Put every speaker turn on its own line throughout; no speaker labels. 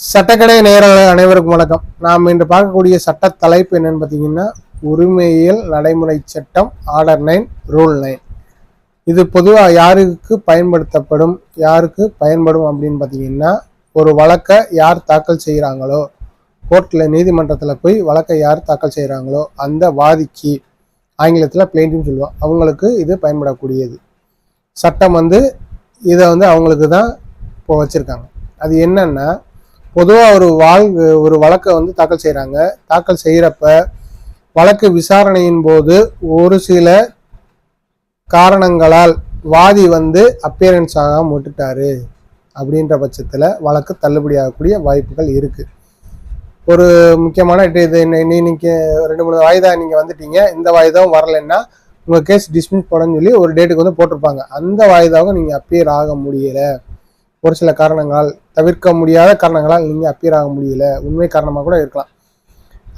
சட்டக்கடை நேயர்கள் அனைவருக்கும் வணக்கம். நாம் இன்று பார்க்கக்கூடிய சட்ட தலைப்பு என்னன்னு பார்த்தீங்கன்னா, உரிமையியல் நடைமுறை சட்டம் ஆர்டர் 9 ரூல் 9. இது பொதுவாக யாருக்கு பயன்படும் அப்படின்னு பார்த்தீங்கன்னா, ஒரு வழக்கை யார் தாக்கல் செய்கிறாங்களோ, கோர்ட்டில் நீதிமன்றத்தில் போய் வழக்கை யார் தாக்கல் செய்கிறாங்களோ அந்த வாதிக்கு, ஆங்கிலத்தில் பிளெயின்டிஃப்னு சொல்லுவோம், அவங்களுக்கு இது பயன்படக்கூடியது. சட்டம் இதை அவங்களுக்கு தான் இப்போ வச்சுருக்காங்க. அது என்னன்னா, பொதுவாக ஒரு வழக்கை தாக்கல் செய்கிறாங்க. தாக்கல் செய்கிறப்ப வழக்கு விசாரணையின் போது ஒரு சில காரணங்களால் வாதி அப்பியரன்ஸ் ஆகாமல் விட்டுட்டாரு அப்படின்ற பட்சத்தில் வழக்கு தள்ளுபடி ஆகக்கூடிய வாய்ப்புகள் இருக்குது. ஒரு முக்கியமான இன்னைக்கு 2-3 வாய்தா நீங்கள் வந்துட்டீங்க, இந்த வாய்தாவும் வரலைன்னா உங்கள் கேஸ் டிஸ்மிஸ் பண்ணணும்னு சொல்லி ஒரு டேட்டுக்கு போட்டிருப்பாங்க. அந்த வாய்தாவும் நீங்கள் அப்பியர் ஆக முடியலை, ஒரு சில காரணங்களால், தவிர்க்க முடியாத காரணங்களால் நீங்கள் அப்பியர் ஆக முடியல, உண்மை காரணமாக கூட இருக்கலாம்.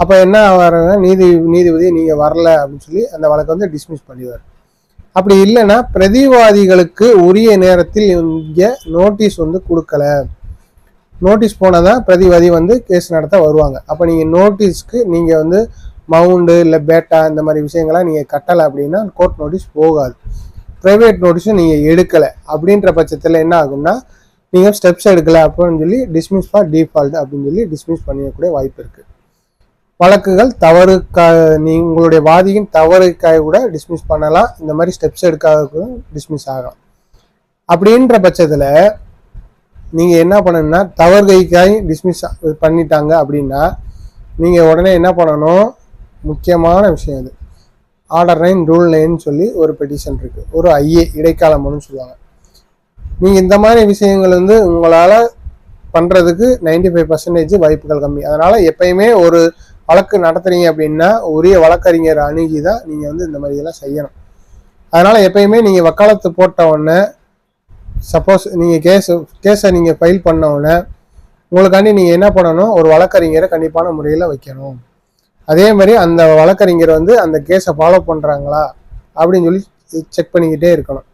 அப்போ என்ன வர நீதிபதி நீங்கள் வரல அப்படின்னு சொல்லி அந்த வழக்கை டிஸ்மிஸ் பண்ணிடுவார். அப்படி இல்லைன்னா பிரதிவாதிகளுக்கு உரிய நேரத்தில் இங்கே நோட்டீஸ் கொடுக்கல, நோட்டீஸ் போனதான் பிரதிவாதி கேஸ் நடத்த வருவாங்க. அப்போ நீங்கள் நோட்டீஸ்க்கு நீங்கள் மவுண்டு இல்லை பேட்டா இந்த மாதிரி விஷயங்கள்லாம் நீங்கள் கட்டலை அப்படின்னா கோர்ட் நோட்டீஸ் போகாது. ப்ரைவேட் நோட்டீஸும் நீங்கள் எடுக்கலை அப்படின்ற பட்சத்தில் என்ன ஆகும்னா, நீங்கள் ஸ்டெப்ஸ் எடுக்கலை அப்படின்னு சொல்லி டிஸ்மிஸ் ஃபார் டிஃபால்ட் அப்படின்னு சொல்லி டிஸ்மிஸ் பண்ணிக்கக்கூடிய வாய்ப்பு இருக்குது. வழக்குகள் உங்களுடைய வாதியின் தவறுக்காக கூட டிஸ்மிஸ் பண்ணலாம். இந்த மாதிரி ஸ்டெப்ஸ் எடுக்காத டிஸ்மிஸ் ஆகலாம். அப்படின்ற பட்சத்தில் நீங்கள் என்ன பண்ணணும்னா, தவறுகைக்காய் டிஸ்மிஸ் பண்ணிட்டாங்க அப்படின்னா நீங்கள் உடனே என்ன பண்ணணும், முக்கியமான விஷயம் இது, ஆர்டர் 9 ரூல் 9 சொல்லி ஒரு பெட்டிஷன் இருக்குது, ஒரு ஐஏ இடைக்கால மனுன்னு சொல்லுவாங்க. நீங்கள் இந்த மாதிரி விஷயங்கள் உங்களால் பண்ணுறதுக்கு 95% வாய்ப்புகள் கம்மி. அதனால் எப்பயுமே ஒரு வழக்கு நடத்துறீங்க அப்படின்னா உரிய வழக்கறிஞர் அணுகி தான் நீங்கள் இந்த மாதிரியெல்லாம் செய்யணும். அதனால் எப்பயுமே நீங்கள் வக்காலத்து போட்ட உடனே, சப்போஸ் நீங்கள் கேஸை நீங்கள் ஃபைல் பண்ண உடனே உங்களுக்காண்டி நீங்கள் என்ன பண்ணணும், ஒரு வழக்கறிஞரை கண்டிப்பான முறையில் வைக்கணும். அதே மாதிரி அந்த வழக்கறிஞர் அந்த கேஸை ஃபாலோ பண்ணுறாங்களா அப்படின்னு சொல்லி செக் பண்ணிக்கிட்டே இருக்கணும்.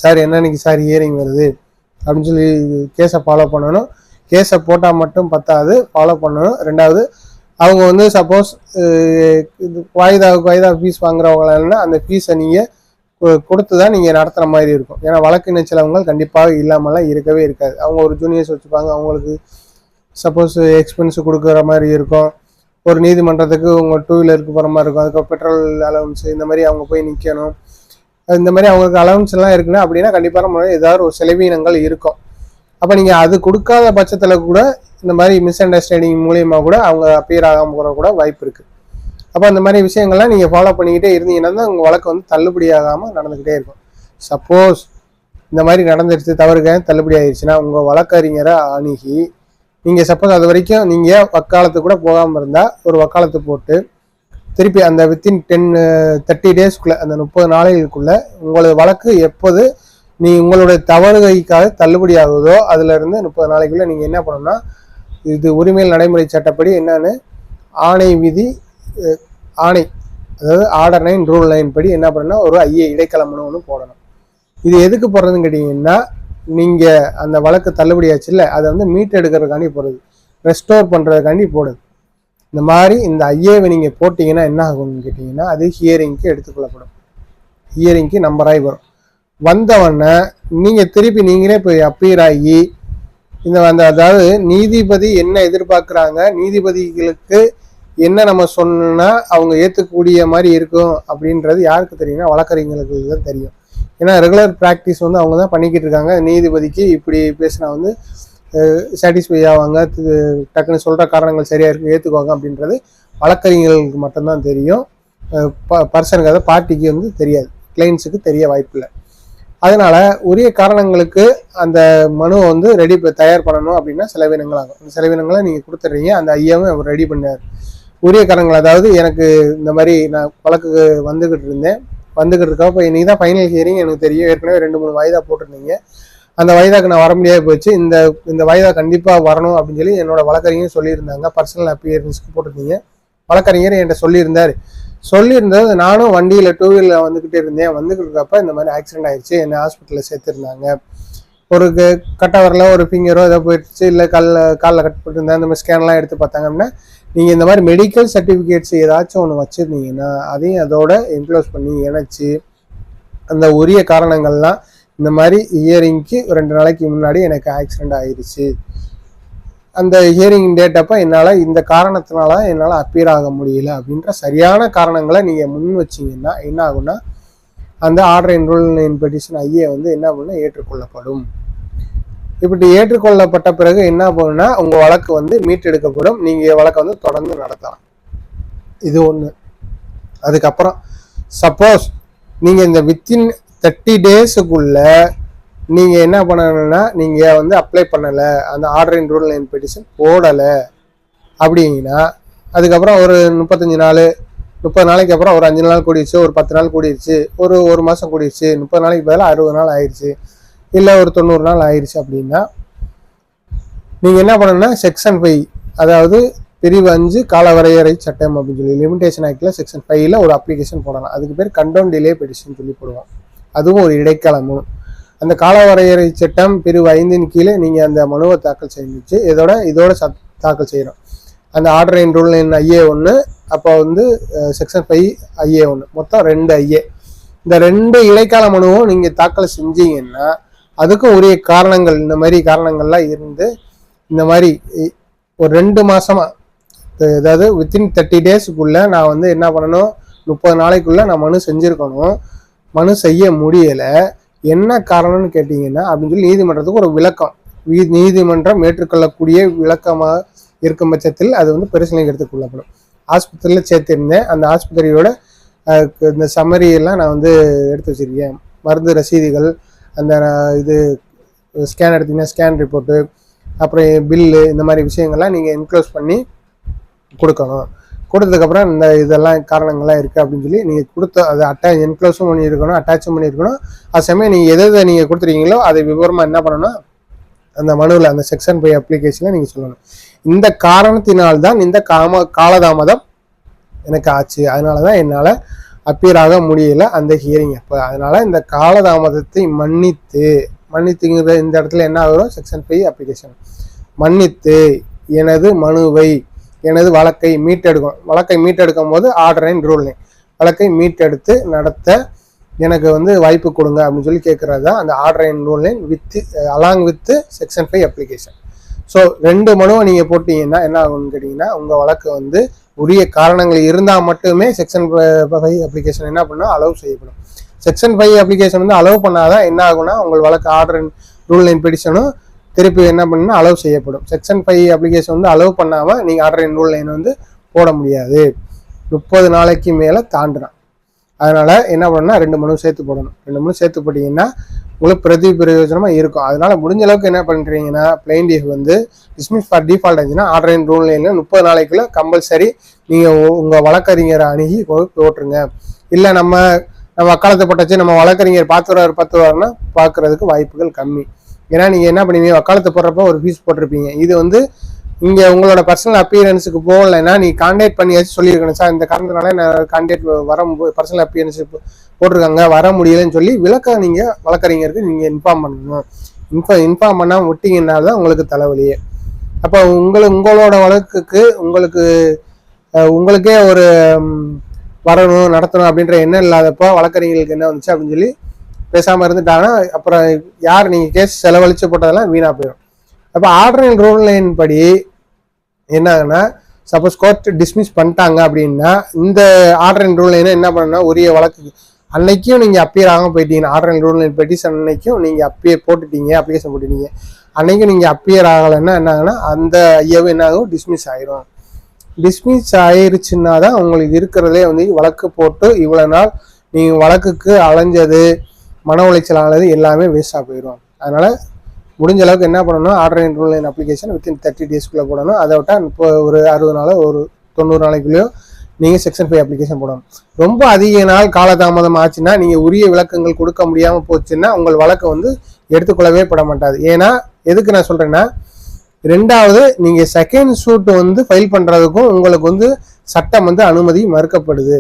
சார் இன்னைக்கு சார் ஹியரிங் வருது அப்படின்னு சொல்லி கேஸை ஃபாலோ பண்ணணும். கேஸை போட்டால் மட்டும் பத்தாது, ஃபாலோ பண்ணணும். ரெண்டாவது, அவங்க சப்போஸ் வாய்தா ஃபீஸ் வாங்குறவங்களா அந்த ஃபீஸை நீங்கள் கொடுத்து தான் நீங்கள் நடத்துகிற மாதிரி இருக்கும். ஏன்னா வழக்கு செலவுங்க கண்டிப்பாக இல்லாமலாம் இருக்கவே இருக்காது. அவங்க ஒரு ஜூனியர்ஸ் வச்சுப்பாங்க, அவங்களுக்கு சப்போஸ் எக்ஸ்பென்ஸ் கொடுக்குற மாதிரி இருக்கும். ஒரு நீதிமன்றத்துக்கு உங்கள் 2 வீலருக்கு போகிற மாதிரி இருக்கும், அதுக்கு பெட்ரோல் அலவன்ஸ் இந்த மாதிரி அவங்க போய் நிற்கணும். இந்த மாதிரி அவங்களுக்கு அலவன்ஸ் எல்லாம் இருக்குன்னா அப்படின்னா கண்டிப்பான முறையில் ஏதாவது ஒரு செலவீனங்கள் இருக்கும். அப்போ நீங்கள் அது கொடுக்காத பட்சத்தில் கூட இந்த மாதிரி மிஸ் அண்டர்ஸ்டாண்டிங் மூலியமாக கூட அவங்க அப்பியர் ஆகாமல் போகிற கூட வாய்ப்பு இருக்குது. அப்போ அந்த மாதிரி விஷயங்கள்லாம் நீங்கள் ஃபாலோ பண்ணிக்கிட்டே இருந்தீங்கன்னா தான் உங்கள் வழக்கு தள்ளுபடி ஆகாமல் நடந்துக்கிட்டே இருக்கும். சப்போஸ் இந்த மாதிரி நடந்துருச்சு, தவறுக்காக தள்ளுபடி ஆயிடுச்சுன்னா உங்கள் வழக்கறிஞரை அணுகி நீங்கள் சப்போஸ் அது வரைக்கும் நீங்கள் வக்காலத்து கூட போகாமல் இருந்தால் ஒரு வக்காலத்து போட்டு திருப்பி அந்த வித்தின் 30 டேஸ்க்குள்ளே, அந்த 30 நாளைகளுக்குள்ளே உங்களோட வழக்கு எப்போது உங்களுடைய தவறுகைக்காக தள்ளுபடி ஆகுதோ அதுலேருந்து 30 நாளைக்குள்ளே நீங்கள் என்ன பண்ணணும்னா, இது உரிமையியல் நடைமுறை சட்டப்படி என்னன்னு ஆணை அதாவது ஆர்டர் 9 ரூல் 9 படி என்ன பண்ணணும்னா ஒரு ஐஏ இடைக்கால மனு ஒன்று போடணும். இது எதுக்கு போடுறதுன்னு கேட்டிங்கன்னா, நீங்கள் அந்த வழக்கு தள்ளுபடி ஆச்சு இல்லை, அதை மீட் எடுக்கிறதுக்காண்டி போடுறது, ரெஸ்டோர் பண்ணுறதுக்காண்டி போடுது. இந்த மாதிரி இந்த ஐஏவை நீங்கள் போட்டிங்கன்னா என்ன ஆகும்னு கேட்டிங்கன்னா, அது ஹியரிங்க்கு எடுத்துக்கொள்ளப்படும். ஹியரிங்க்கு நம்பராகி வரும். வந்தவொடனே நீங்கள் திருப்பி நீங்களே போய் அப்பியர் ஆகி அதாவது நீதிபதி என்ன எதிர்பார்க்குறாங்க, நீதிபதிகளுக்கு என்ன நம்ம சொன்னால் அவங்க ஏற்றுக்கூடிய மாதிரி இருக்கும் அப்படின்றது யாருக்கு தெரியும்னா வழக்கறிஞர்களுக்கு தான் தெரியும். ஏன்னா ரெகுலர் ப்ராக்டிஸ் அவங்க தான் பண்ணிக்கிட்டு இருக்காங்க. நீதிபதிக்கு இப்படி பேசினா சாட்டிஸ்ஃபை ஆவாங்க, டக்குன்னு சொல்கிற காரணங்கள் சரியாக இருக்குது, ஏற்றுக்குவாங்க அப்படின்றது வழக்கறிஞர்களுக்கு மட்டும்தான் தெரியும். பர்சனுக்கு, அதாவது பார்ட்டிக்கு தெரியாது, கிளைண்ட்ஸுக்கு தெரிய வாய்ப்பில்லை. அதனால் உரிய காரணங்களுக்கு அந்த மனுவை தயார் பண்ணணும் அப்படின்னா செலவினங்கள் ஆகும். அந்த செலவினங்களை நீங்கள் கொடுத்துட்றீங்க, அந்த ஐயாவும் அவர் ரெடி பண்ணார். உரிய காரணங்கள், அதாவது எனக்கு இந்த மாதிரி நான் வழக்கு வந்துக்கிட்டு இருக்கப்போ இன்றைக்கி தான் ஃபைனல் ஹியரிங் எனக்கு தெரியும், ஏற்கனவே 2-3 வாய்தா போட்டிருந்தீங்க, அந்த வாய்தாக்கு நான் வர முடியாது போச்சு, இந்த வாய்தா கண்டிப்பாக வரணும் அப்படின்னு சொல்லி என்னோட வழக்கறிஞர் சொல்லியிருந்தாங்க. பர்சனல் அப்பியரன்ஸ்க்கு போட்டிருந்தீங்க, வழக்கறிஞர் என்கிட்ட சொல்லியிருந்தது. நானும் வண்டியில் 2 வீலரில் வந்துக்கிட்டே இருந்தேன். வந்துக்கிட்டு இருக்கப்ப இந்த மாதிரி ஆக்சிடென்ட் ஆயிடுச்சு, என்னை ஹாஸ்பிட்டலில் சேர்த்துருந்தாங்க. ஒரு கட்ட வரல ஒரு ஃபிங்கரோ ஏதோ போயிடுச்சு, இல்லை காலில் கட் பண்ணிருந்தா இந்த மாதிரி ஸ்கேன்லாம் எடுத்து பார்த்தாங்க அப்படின்னா நீங்கள் இந்த மாதிரி மெடிக்கல் சர்டிஃபிகேட்ஸ் ஏதாச்சும் ஒன்று வச்சுருந்தீங்கன்னா அதையும் அதோட என்க்ளோஸ் பண்ணி இணைச்சி அந்த உரிய காரணங்கள்லாம் இந்த மாதிரி ஹியரிங்க்கு 2 நாளைக்கு முன்னாடி எனக்கு ஆக்சிடெண்ட் ஆயிடுச்சு, அந்த ஹியரிங் டேட் அப்போ என்னால் இந்த காரணத்தினால என்னால் அப்பியர் ஆக முடியல அப்படின்ற சரியான காரணங்களை நீங்கள் முன் வச்சிங்கன்னா என்ன ஆகுன்னா அந்த ஆர்டர் என்ரோல்மெண்ட் பெட்டிஷன் ஐஏ வந்து என்ன பண்ண ஏற்றுக்கொள்ளப்படும். இப்படி ஏற்றுக்கொள்ளப்பட்ட பிறகு என்ன பண்ணுன்னா உங்கள் வழக்கு வந்து மீட்டெடுக்கப்படும், நீங்கள் வழக்கை வந்து தொடர்ந்து நடத்தலாம். இது ஒன்று. அதுக்கப்புறம் சப்போஸ் நீங்கள் இந்த வித்தின் 30 டேஸுக்குள்ள நீங்கள் என்ன பண்ணணும்னா நீங்கள் வந்து அப்ளை பண்ணலை, அந்த ஆர்டர் என்ரோல்மெண்ட் பெட்டிஷன் போடலை அப்படிங்கன்னா அதுக்கப்புறம் ஒரு 35 நாள் 30 நாளைக்கு அப்புறம் ஒரு 5 நாள் கூடிடுச்சு, ஒரு 10 நாள் கூடிடுச்சு, ஒரு மாதம் கூடிடுச்சு, 30 நாளைக்கு பதிலாக 60 நாள் ஆயிடுச்சு, இல்லை ஒரு 90 நாள் ஆயிடுச்சு அப்படின்னா நீங்கள் என்ன பண்ணணும்னா செக்ஷன் 5 அதாவது பிரிவு 5 காலவரையறை சட்டம் அப்படின்னு சொல்லி லிமிடேஷன் ஆக்டில் செக்ஷன் 5ல் ஒரு அப்ளிகேஷன் போடலாம். அதுக்கு பேர் கண்டோன் டிலே பெட்டிஷன் சொல்லி போடுவோம். அதுவும் ஒரு இடைக்கால மனு. அந்த காலவரையறை சட்டம் பிரிவு 5 கீழே நீங்கள் அந்த மனுவை தாக்கல் செஞ்சு இதோட தாக்கல் செய்கிறோம். அந்த ஆர்டர் என்ரோல்மெண்ட் ஐஏ 1, அப்போ வந்து செக்ஷன் 5 ஐஏ 1, மொத்தம் 2 ஐஏ. இந்த 2 இடைக்கால மனுவும் நீங்கள் தாக்கல் செஞ்சீங்கன்னா அதுக்கும் உரிய காரணங்கள் இந்த மாதிரி காரணங்கள்லாம் இருந்து இந்த மாதிரி ஒரு 2 மாதமாக அதாவது வித்தின் 30 டேஸுக்குள்ளே நான் வந்து என்ன பண்ணணும், 30 நாளைக்குள்ளே நான் மனு செஞ்சுருக்கணும், மனு செய்ய முடியலை, என்ன காரணம்னு கேட்டிங்கன்னா அப்படின்னு சொல்லி நீதிமன்றத்துக்கு ஒரு விளக்கம், நீதிமன்றம் ஏற்றுக்கொள்ளக்கூடிய விளக்கமாக இருக்கும் பட்சத்தில் அது வந்து பரிசீலனைக்கு எடுத்துக்கொள்ளப்படும். ஆஸ்பத்திரியில் சேர்த்திருந்தேன், அந்த ஆஸ்பத்திரியோட இந்த சம்மரியெல்லாம் நான் வந்து எடுத்து வச்சிருக்கேன், மருந்து ரசீதுகள், அந்த இது ஸ்கேன் எடுத்திங்கன்னா ஸ்கேன் ரிப்போர்ட்டு, அப்புறம் பில்லு, இந்த மாதிரி விஷயங்கள்லாம் நீங்கள் என்க்ளோஸ் பண்ணி கொடுக்கணும். கொடுத்ததுக்கப்புறம் இந்த இதெல்லாம் காரணங்கள்லாம் இருக்குது அப்படின்னு சொல்லி நீங்கள் கொடுத்த அதை என்க்ளோஸும் பண்ணியிருக்கணும், அட்டாச்சும் பண்ணியிருக்கணும். அது சமயம் நீங்கள் எதை நீங்கள் கொடுத்துருக்கீங்களோ அதை விவரமாக என்ன பண்ணணும் அந்த மனுவில் அந்த செக்ஷன் 5 அப்ளிகேஷனில் நீங்கள் சொல்லணும். இந்த காரணத்தினால்தான் இந்த காலதாமதம் எனக்கு ஆச்சு, அதனால தான் என்னால் அப்பியர் ஆக முடியல அந்த ஹியரிங் அப்போ. அதனால் இந்த காலதாமதத்தை மன்னித்துங்கிற இந்த இடத்துல என்ன ஆகும், செக்ஷன் 5 அப்ளிகேஷன் மன்னித்து எனது மனுவை எனது வழக்கை மீட்டெடுக்கும் போது ஆர்டர் அண்ட் ரூல்லிங் வழக்கை மீட்டெடுத்து நடத்த எனக்கு வந்து வாய்ப்பு கொடுங்க அப்படின்னு சொல்லி கேட்குறது தான் அந்த order and ruling along with section 5 application. So 2 மனுவை நீங்கள் போட்டிங்கன்னா என்ன ஆகும்னு கேட்டிங்கன்னா உங்கள் வழக்கு வந்து உரிய காரணங்கள் இருந்தால் மட்டுமே செக்ஷன் 5 அப்ளிகேஷன் என்ன பண்ணால் அலோவ் செய்யப்படும். செக்ஷன் 5 அப்ளிகேஷன் வந்து அலோவ் பண்ணாதான் என்ன ஆகும்னா உங்கள் வழக்கு ஆர்டர் அண்ட் ரூல்லிங் பெட்டிஷனும் திருப்பி என்ன பண்ணால் அலோவ் செய்யப்படும். செக்ஷன் 5 அப்ளிகேஷன் வந்து அலோவ் பண்ணாமல் நீங்கள் ஆர்டர் அண்ட் ரூல்லிங் வந்து போட முடியாது, 30 நாளைக்கு மேலே தாண்டினான். அதனால் என்ன பண்ணணும்னா 2 மனு சேர்த்து போடணும். 2 மனு சேர்த்து போட்டிங்கன்னா உங்களுக்கு பிரயோஜனமாக இருக்கும். அதனால் முடிஞ்ச அளவுக்கு என்ன பண்ணுறீங்கன்னா பிளைன்டிஃப் வந்து டிஸ்மிஸ் ஃபார் டிஃபால்ட் ஆச்சுன்னா ஆர்டர் அண்ட் ரூல்லிங்கில் 30 நாளைக்குள்ள கம்பல்சரி நீங்கள் உங்கள் வழக்கறிஞரை அணுகி போட்டுருங்க. இல்லை நம்ம வக்காலத்து போட்டாச்சு நம்ம வழக்கறிஞர் 10 ரூபான்னா பார்க்குறதுக்கு வாய்ப்புகள் கம்மி. ஏன்னா நீங்கள் என்ன பண்ணுவீங்க, வக்காலத்து போடுறப்ப ஒரு ஃபீஸ் போட்டிருப்பீங்க. இது வந்து இங்கே உங்களோட பர்சனல் அப்பியரன்ஸுக்கு போகலைன்னா நீ கான்டாக்ட் பண்ணியாச்சும் சொல்லியிருக்கணும், சார் இந்த காரணத்தினால நான் கான்டாக்ட் பர்சனல் அப்பியரன்ஸு போட்டிருக்காங்க வர முடியலைன்னு சொல்லி விளக்க நீங்கள் வழக்கறிஞருக்கு நீங்கள் இன்ஃபார்ம் பண்ணணும். இன்ஃபார்ம் பண்ணாமல் விட்டிங்கன்னா தான் உங்களுக்கு தலைவலியே. அப்போ உங்களோட வழக்குக்கு உங்களுக்கே ஒரு வரணும் நடத்தணும் அப்படின்ற எண்ணம் இல்லாதப்போ வழக்கறிஞர்களுக்கு என்ன வந்துச்சு அப்படின்னு சொல்லி பேசாமல் இருந்துட்டாங்கன்னா அப்புறம் யார் நீங்கள் கேஸ் செலவழிச்சு போட்டதெல்லாம் வீணாக போயிடும். அப்போ ஆர்டர் அண்ட் ரூல்லிங் படி என்ன ஆகுனா சப்போஸ் கோர்ட் டிஸ்மிஸ் பண்ணிட்டாங்க அப்படின்னா இந்த ஆர்டர் அண்ட் ரூல்லிங் என்ன பண்ணணும்னா உரிய வழக்கு அன்னைக்கும் நீங்கள் அப்பியர் ஆகாமல் போயிட்டீங்கன்னா ஆர்டர் அண்ட் ரூல்லிங் பெட்டிஷன் அன்னைக்கும் நீங்கள் அப்ளிகேஷன் போட்டுட்டீங்க, அன்னைக்கும் நீங்கள் அப்பியர் ஆகலைன்னா என்ன ஆகுனா அந்த ஐயாவும் என்ன ஆகும் டிஸ்மிஸ் ஆயிரும். டிஸ்மிஸ் ஆயிருச்சுன்னா தான் உங்களுக்கு இருக்கிறதே வந்து வழக்கு போட்டு இவ்வளோ நாள் நீங்கள் வழக்குக்கு அலைஞ்சது மன உளைச்சல் ஆனது எல்லாமே வேஸ்ட்டாக போயிடும். அதனால் முடிஞ்ச அளவுக்கு என்ன பண்ணணும் ஆர்டர் அண்ட் ரூல்லிங் அப்ளிகேஷன் வித்தின் 30 டேஸ்க்குள்ளே போடணும். அதை விட்டால் இப்போ ஒரு 60 நாள் ஒரு 90 நாளைக்குள்ளேயோ நீங்கள் செக்ஷன் 5 அப்ளிகேஷன் போடணும். ரொம்ப அதிக நாள் காலதாமதம் ஆச்சுன்னா நீங்கள் உரிய விளக்கங்கள் கொடுக்க முடியாமல் போச்சுன்னா உங்கள் வழக்கை வந்து எடுத்துக்கொள்ளவே பட மாட்டாது. ஏன்னா எதுக்கு நான் சொல்கிறேன்னா, 2வது நீங்கள் செகண்ட் சூட் வந்து ஃபைல் பண்ணுறதுக்கும் உங்களுக்கு வந்து சட்டம் வந்து அனுமதி மறுக்கிறது.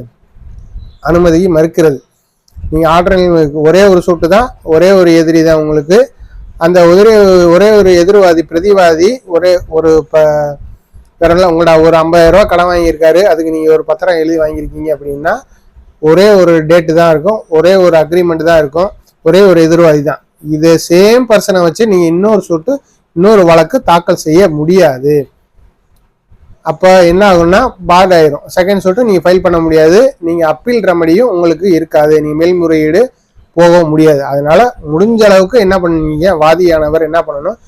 நீங்கள் ஆர்டர் ஒரே ஒரு சூட்டு தான், ஒரே ஒரு எதிரி தான் உங்களுக்கு, அந்த ஒரே ஒரு எதிர்வாதி பிரதிவாதி ஒரே ஒரு உங்களோட ஒரு 50,000 ரூபா கடன் வாங்கியிருக்காரு, அதுக்கு நீங்க ஒரு பத்திரம் எழுதி வாங்கியிருக்கீங்க அப்படின்னா ஒரே ஒரு டேட்டு தான் இருக்கும், ஒரே ஒரு அக்ரிமெண்ட் தான் இருக்கும், ஒரே ஒரு எதிர்வாதி தான். இது சேம் பர்சனை வச்சு நீங்க இன்னொரு வழக்கு தாக்கல் செய்ய முடியாது. அப்போ என்ன ஆகும்னா பாட் ஆயிரும். செகண்ட் சூட்டு நீங்க ஃபைல் பண்ண முடியாது, நீங்க அப்பீல் ரெமடியும் உங்களுக்கு இருக்காது, நீங்க மேல்முறையீடு போக முடியாது. அதனால முடிஞ்ச அளவுக்கு என்ன பண்ணுவீங்க, வாதியானவர் என்ன பண்ணணும்,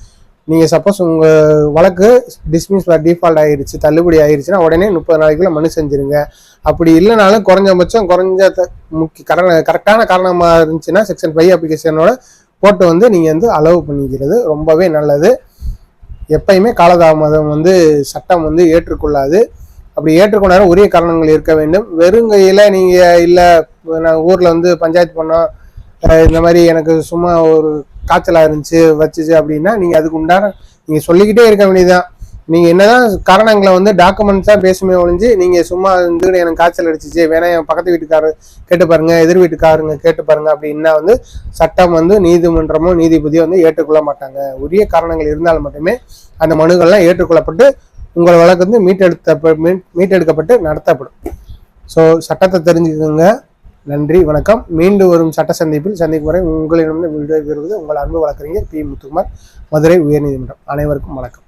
நீங்க சப்போஸ் உங்க வழக்கு டிஸ்மிஸ் டிஃபால்ட் ஆயிருச்சு, தள்ளுபடி ஆயிருச்சுன்னா உடனே 30 நாளைக்குள்ள மனு செஞ்சிருங்க. அப்படி இல்லைனாலும் குறைஞ்சபட்சம் கரெக்டான காரணமா இருந்துச்சுன்னா செக்ஷன் 5 அப்ளிகேஷனோட போட்டு வந்து நீங்க வந்து அலோவ் பண்ணிக்கிறது ரொம்பவே நல்லது. எப்பயுமே காலதாமதம் வந்து சட்டம் வந்து ஏற்றுக்கொள்ளாது. அப்படி ஏற்றுக்கொண்டாலும் உரிய காரணங்கள் இருக்க வேண்டும். வெறுங்கையில நீங்க இல்ல நான் ஊர்ல வந்து பஞ்சாயத்து பண்ணோம், இந்த மாதிரி எனக்கு சும்மா ஒரு காய்ச்சலா இருந்துச்சு வச்சுச்சு அப்படின்னா நீங்க அதுக்கு உண்டான நீங்க சொல்லிக்கிட்டே இருக்க வேண்டியதுதான். நீங்க என்னதான் காரணங்களை வந்து டாக்குமெண்ட்ஸ் தான் பேசுமே ஒழிஞ்சு நீங்க சும்மா வந்து எனக்கு காய்ச்சல் அடிச்சிச்சு, வேணா என் பக்கத்து வீட்டுக்காரர் கேட்டு பாருங்க, எதிர் வீட்டுக்காரங்க கேட்டு பாருங்க அப்படின்னா வந்து சட்டம் வந்து நீதிமன்றமோ நீதிபதியோ வந்து ஏற்றுக்கொள்ள மாட்டாங்க. உரிய காரணங்கள் இருந்தால் மட்டுமே அந்த மனுக்கள்லாம் ஏற்றுக்கொள்ளப்பட்டு உங்கள் வழக்கு வந்து மீட்டெடுக்கப்பட்டு நடத்தப்படும். ஸோ சட்டத்தை தெரிஞ்சுக்கோங்க. நன்றி, வணக்கம். மீண்டும் வரும் சட்ட சந்திக்கும் வரை உங்களிடம் விடைபெறுவது உங்கள் அன்பு வழக்கறிஞர் பி. முத்துக்குமார், மதுரை உயர்நீதிமன்றம். அனைவருக்கும் வணக்கம்.